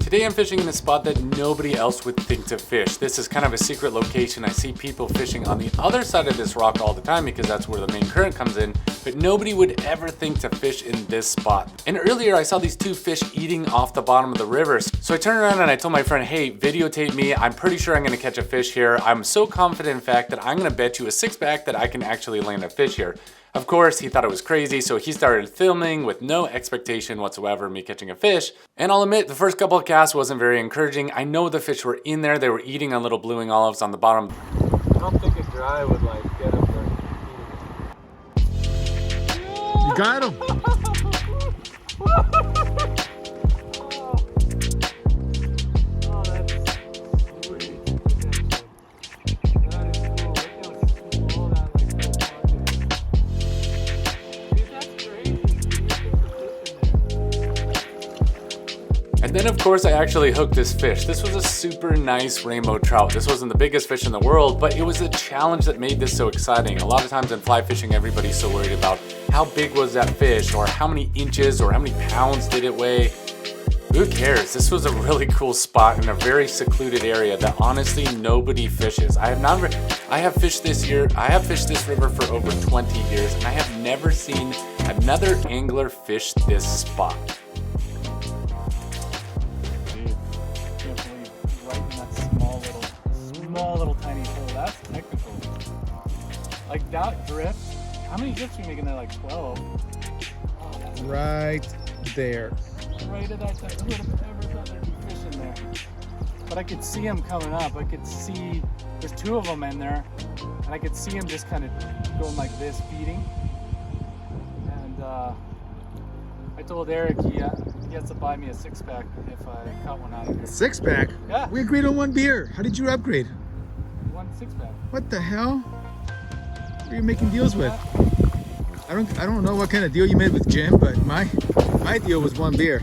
Today I'm fishing in a spot that nobody else would think to fish. This is kind of a secret location. I see people fishing on the other side of this rock all the time because that's where the main current comes in, but nobody would ever think to fish in this spot. And earlier I saw these two fish eating off the bottom of the river. So I turned around and I told my friend, hey, videotape me. I'm pretty sure I'm gonna catch a fish here. I'm so confident, in fact, that I'm gonna bet you a 6-pack that I can actually land a fish here. Of course, he thought it was crazy, so he started filming with no expectation whatsoever of me catching a fish. And I'll admit, the first couple of casts wasn't very encouraging. I know the fish were in there. They were eating on little blueing olives on the bottom. I don't think a dry would like get him there. You got him. And then of course I actually hooked this fish. This was a super nice rainbow trout. This wasn't the biggest fish in the world, but it was a challenge that made this so exciting. A lot of times in fly fishing, everybody's so worried about how big was that fish, or how many inches, or how many pounds did it weigh. Who cares? This was a really cool spot in a very secluded area that honestly nobody fishes. I have fished this river for over 20 years, and I have never seen another angler fish this spot. Small little tiny hole. That's technical. Like that drift. How many drifts are we making there? Like 12. Oh, that's Right there. right at that time. Who would have ever thought there'd be fish in there? But I could see them coming up. I could see there's 2 of them in there, and I could see them just kind of going like this, feeding. And I told Eric he has to buy me a 6-pack if I caught one out of here. 6-pack? Yeah. We agreed on 1 beer. How did you upgrade? 1 6-pack. What the hell? Who are you making deals with? I don't know what kind of deal you made with Jim, but my deal was 1 beer.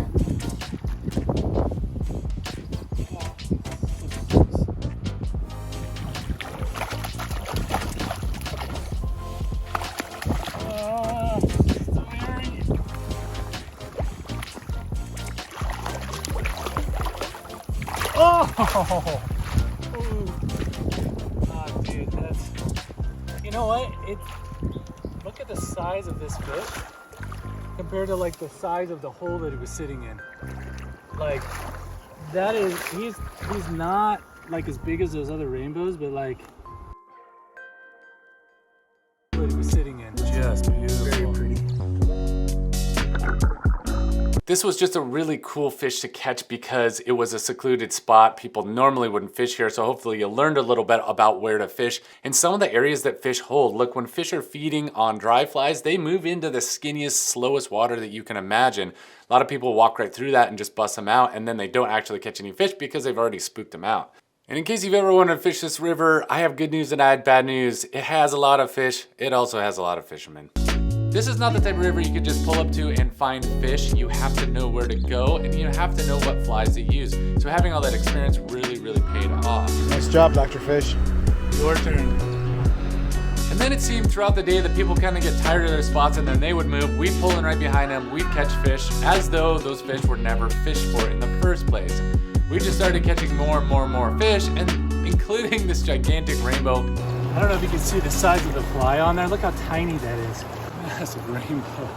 Oh, dude, that's, you know what? Look at the size of this fish compared to like the size of the hole that he was sitting in. Like, that is, he's not like as big as those other rainbows, but like, what he was sitting in. Just beautiful. Very pretty. This was just a really cool fish to catch because it was a secluded spot. People normally wouldn't fish here, so hopefully you learned a little bit about where to fish and some of the areas that fish hold. Look, when fish are feeding on dry flies, they move into the skinniest, slowest water that you can imagine. A lot of people walk right through that and just bust them out, and then they don't actually catch any fish because they've already spooked them out. And in case you've ever wanted to fish this river, I have good news and I have bad news. It has a lot of fish. It also has a lot of fishermen. This is not the type of river you can just pull up to and find fish. You have to know where to go, and you have to know what flies to use. So having all that experience really paid off. Nice job, Dr. Fish. Your turn. And then it seemed throughout the day that people kind of get tired of their spots and then they would move. We'd pull in right behind them. We'd catch fish as though those fish were never fished for in the first place. We just started catching more and more fish, and including this gigantic rainbow. I don't know if you can see the size of the fly on there. Look how tiny that is. That's a rainbow.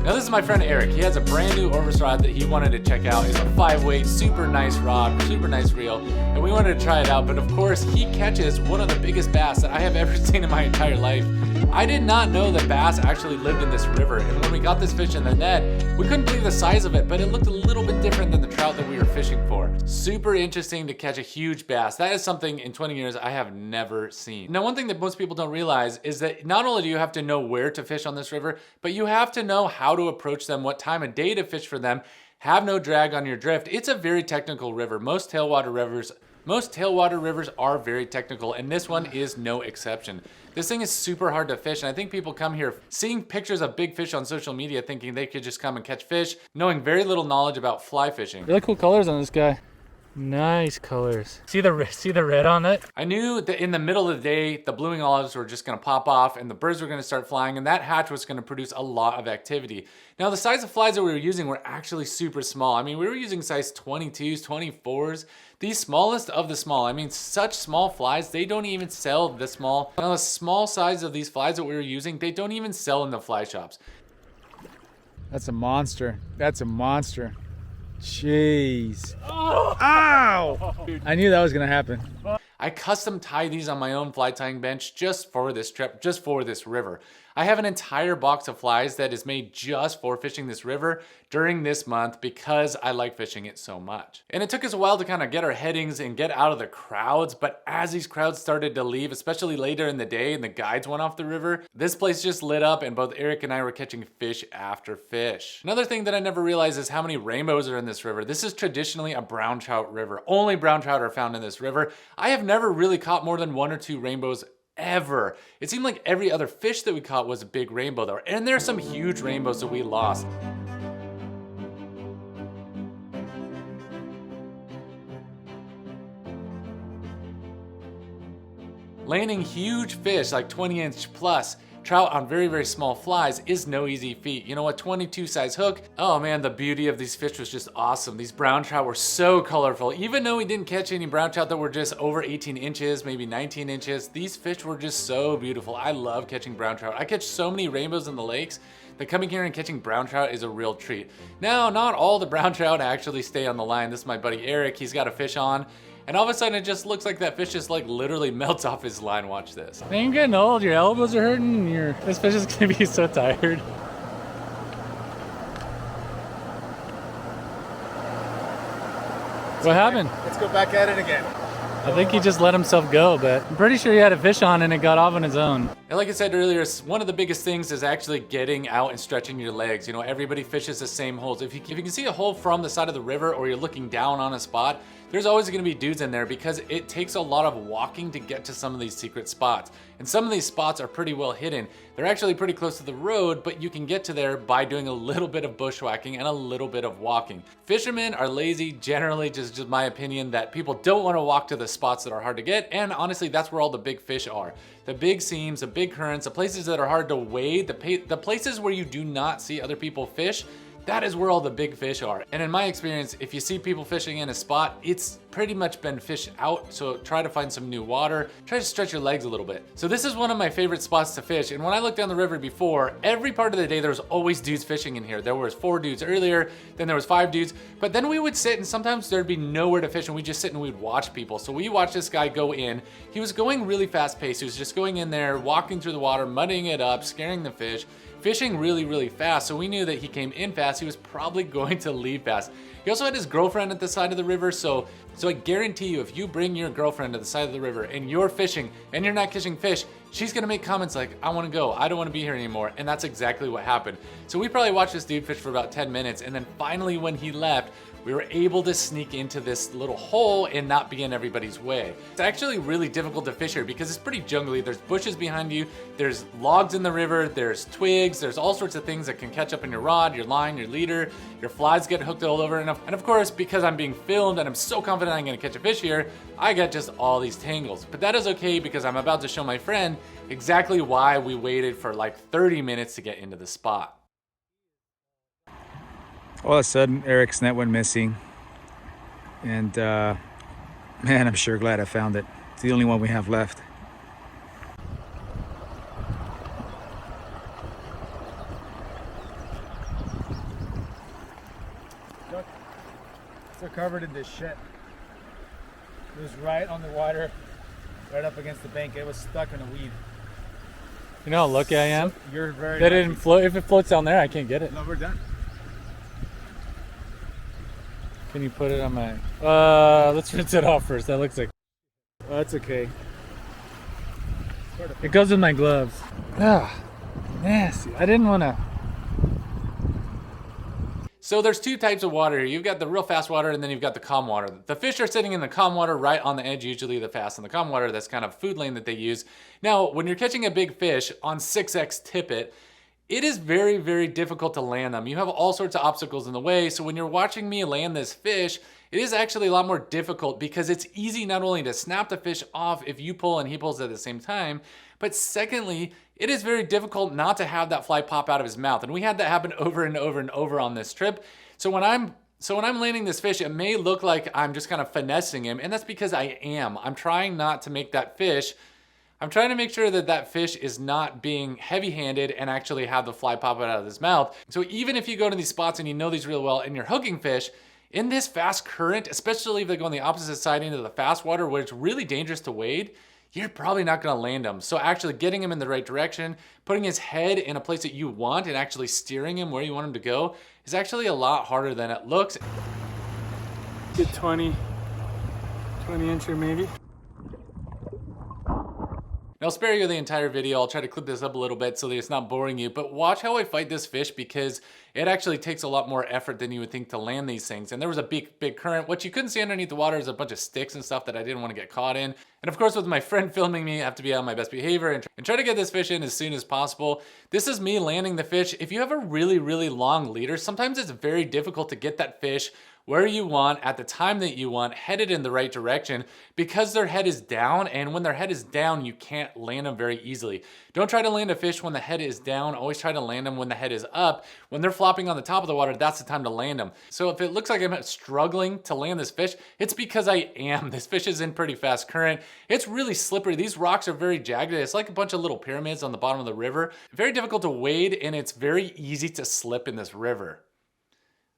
Now this is my friend Eric. He has a brand new Orvis rod that he wanted to check out. It's a 5-weight, super nice rod, super nice reel, and we wanted to try it out. But of course, he catches one of the biggest bass that I have ever seen in my entire life. I did not know that bass actually lived in this river, and when we got this fish in the net, we couldn't believe the size of it, but it looked a little bit different than the trout that we were fishing for. Super interesting to catch a huge bass. That is something in 20 years I have never seen. Now, one thing that most people don't realize is that not only do you have to know where to fish on this river, but you have to know how to approach them, what time of day to fish for them, have no drag on your drift. It's a very technical river. Most tailwater rivers Most tailwater rivers are very technical, and this one is no exception. This thing is super hard to fish, and I think people come here seeing pictures of big fish on social media thinking they could just come and catch fish, knowing very little knowledge about fly fishing. Really cool colors on this guy. Nice colors. See the red on it? I knew that in the middle of the day, the blooming olives were just gonna pop off and the birds were gonna start flying, and that hatch was gonna produce a lot of activity. Now, the size of flies that we were using were actually super small. I mean, we were using size 22s, 24s, the smallest of the small. I mean, such small flies, they don't even sell this small. Now, the small size of these flies that we were using, they don't even sell in the fly shops. That's a monster. That's a monster. Jeez. Oh. Ow! I knew that was gonna happen. I custom tie these on my own fly tying bench just for this trip, just for this river. I have an entire box of flies that is made just for fishing this river during this month because I like fishing it so much. And it took us a while to kind of get our headings and get out of the crowds, but as these crowds started to leave, especially later in the day and the guides went off the river, this place just lit up and both Eric and I were catching fish after fish. Another thing that I never realized is how many rainbows are in this river. This is traditionally a brown trout river. Only brown trout are found in this river. I have never really caught more than 1 or 2 rainbows ever. It seemed like every other fish that we caught was a big rainbow though, and there are some huge rainbows that we lost. Landing huge fish like 20-inch plus trout on very, very small flies is no easy feat. You know, a 22 size hook, oh man, the beauty of these fish was just awesome. These brown trout were so colorful. Even though we didn't catch any brown trout that were just over 18 inches, maybe 19 inches, these fish were just so beautiful. I love catching brown trout. I catch so many rainbows in the lakes that coming here and catching brown trout is a real treat. Now, not all the brown trout actually stay on the line. This is my buddy Eric, he's got a fish on. And all of a sudden, it just looks like that fish just like literally melts off his line. Watch this. Man, you're getting old. Your elbows are hurting. This fish is gonna be so tired. What happened? Let's go back at it again. I think he just let himself go, but I'm pretty sure he had a fish on and it got off on his own. And like I said earlier, one of the biggest things is actually getting out and stretching your legs. You know, everybody fishes the same holes. If you can see a hole from the side of the river or you're looking down on a spot, there's always gonna be dudes in there because it takes a lot of walking to get to some of these secret spots. And some of these spots are pretty well hidden. They're actually pretty close to the road, but you can get to there by doing a little bit of bushwhacking and a little bit of walking. Fishermen are lazy, generally, just my opinion, that people don't wanna walk to the spots that are hard to get, and honestly, that's where all the big fish are. The big seams, the big currents, the places that are hard to wade, the places where you do not see other people fish, that is where all the big fish are. And in my experience, if you see people fishing in a spot, it's pretty much been fished out, so try to find some new water, try to stretch your legs a little bit. So this is one of my favorite spots to fish, and when I looked down the river before, every part of the day there was always dudes fishing in here. There was 4 dudes earlier, then there was 5 dudes, but then we would sit and sometimes there'd be nowhere to fish and we'd just sit and we'd watch people. So we watched this guy go in. He was going really fast paced. He was just going in there, walking through the water, muddying it up, scaring the fish, fishing really, really fast. So we knew that he came in fast, he was probably going to leave fast. He also had his girlfriend at the side of the river, so I guarantee you, if you bring your girlfriend to the side of the river and you're fishing and you're not catching fish, she's gonna make comments like, I wanna go, I don't wanna be here anymore, and that's exactly what happened. So we probably watched this dude fish for about 10 minutes, and then finally when he left, we were able to sneak into this little hole and not be in everybody's way. It's actually really difficult to fish here because it's pretty jungly. There's bushes behind you, there's logs in the river, there's twigs, there's all sorts of things that can catch up in your rod, your line, your leader, your flies get hooked all over. And of course, because I'm being filmed and I'm so confident I'm gonna catch a fish here, I got just all these tangles. But that is okay because I'm about to show my friend exactly why we waited for like 30 minutes to get into the spot. All of a sudden, Eric's net went missing. And man, I'm sure glad I found it. It's the only one we have left. Look, they're covered in this shit. It was right on the water, right up against the bank. It was stuck in a weed. You know how lucky I am? You're very That lucky. didn't float. If it floats down there, I can't get it. No, we're done. Can you put it on my... let's rinse it off first. That looks like... Oh, that's okay. It goes in my gloves. Ah, nasty. I didn't want to... So there's two types of water here. You've got the real fast water and then you've got the calm water. The fish are sitting in the calm water right on the edge, usually the fast and the calm water. That's kind of food lane that they use. Now, when you're catching a big fish on 6X tippet, it is very, very difficult to land them. You have all sorts of obstacles in the way. So when you're watching me land this fish, it is actually a lot more difficult because it's easy not only to snap the fish off if you pull and he pulls at the same time, but secondly, it is very difficult not to have that fly pop out of his mouth. And we had that happen over and over and over on this trip. So when I'm landing this fish, it may look like I'm just kind of finessing him, and that's because I am. I'm trying not to make that fish, I'm trying to make sure that that fish is not being heavy-handed and actually have the fly pop out of his mouth. So even if you go to these spots and you know these real well and you're hooking fish, in this fast current, especially if they go on the opposite side into the fast water where it's really dangerous to wade, you're probably not gonna land him. So actually getting him in the right direction, putting his head in a place that you want and actually steering him where you want him to go is actually a lot harder than it looks. Good 20 incher maybe. I'll spare you the entire video. I'll try to clip this up a little bit so that it's not boring you, but watch how I fight this fish because it actually takes a lot more effort than you would think to land these things. And there was a big current. What you couldn't see underneath the water is a bunch of sticks and stuff that I didn't want to get caught in. And of course, with my friend filming me, I have to be on my best behavior and try to get this fish in as soon as possible. This is me landing the fish. If you have a really, really long leader, sometimes it's very difficult to get that fish where you want, at the time that you want, headed in the right direction because their head is down, and when their head is down, you can't land them very easily. Don't try to land a fish when the head is down, always try to land them when the head is up. When they're flopping on the top of the water, that's the time to land them. So if it looks like I'm struggling to land this fish, it's because I am. This fish is in pretty fast current. It's really slippery. These rocks are very jagged. It's like a bunch of little pyramids on the bottom of the river. Very difficult to wade, and it's very easy to slip in this river.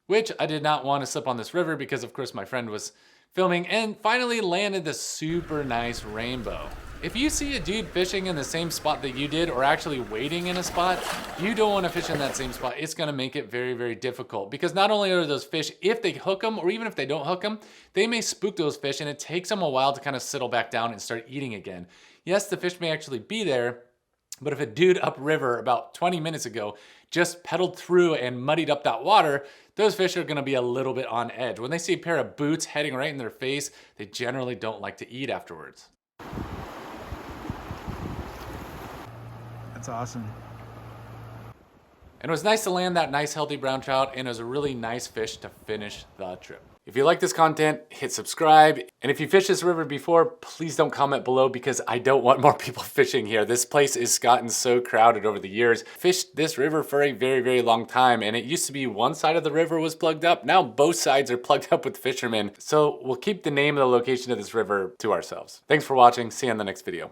Which I did not want to slip on this river because of course my friend was filming, and finally landed this super nice rainbow. If you see a dude fishing in the same spot that you did or actually wading in a spot, you don't want to fish in that same spot. It's going to make it very, very difficult because not only are those fish, if they hook them or even if they don't hook them, they may spook those fish and it takes them a while to kind of settle back down and start eating again. Yes, the fish may actually be there, but if a dude upriver about 20 minutes ago just pedaled through and muddied up that water, those fish are gonna be a little bit on edge. When they see a pair of boots heading right in their face, they generally don't like to eat afterwards. That's awesome. And it was nice to land that nice healthy brown trout, and it was a really nice fish to finish the trip. If you like this content, hit subscribe. And if you fished this river before, please don't comment below because I don't want more people fishing here. This place has gotten so crowded over the years. Fished this river for a very, very long time, and it used to be one side of the river was plugged up. Now both sides are plugged up with fishermen. So we'll keep the name of the location of this river to ourselves. Thanks for watching. See you in the next video.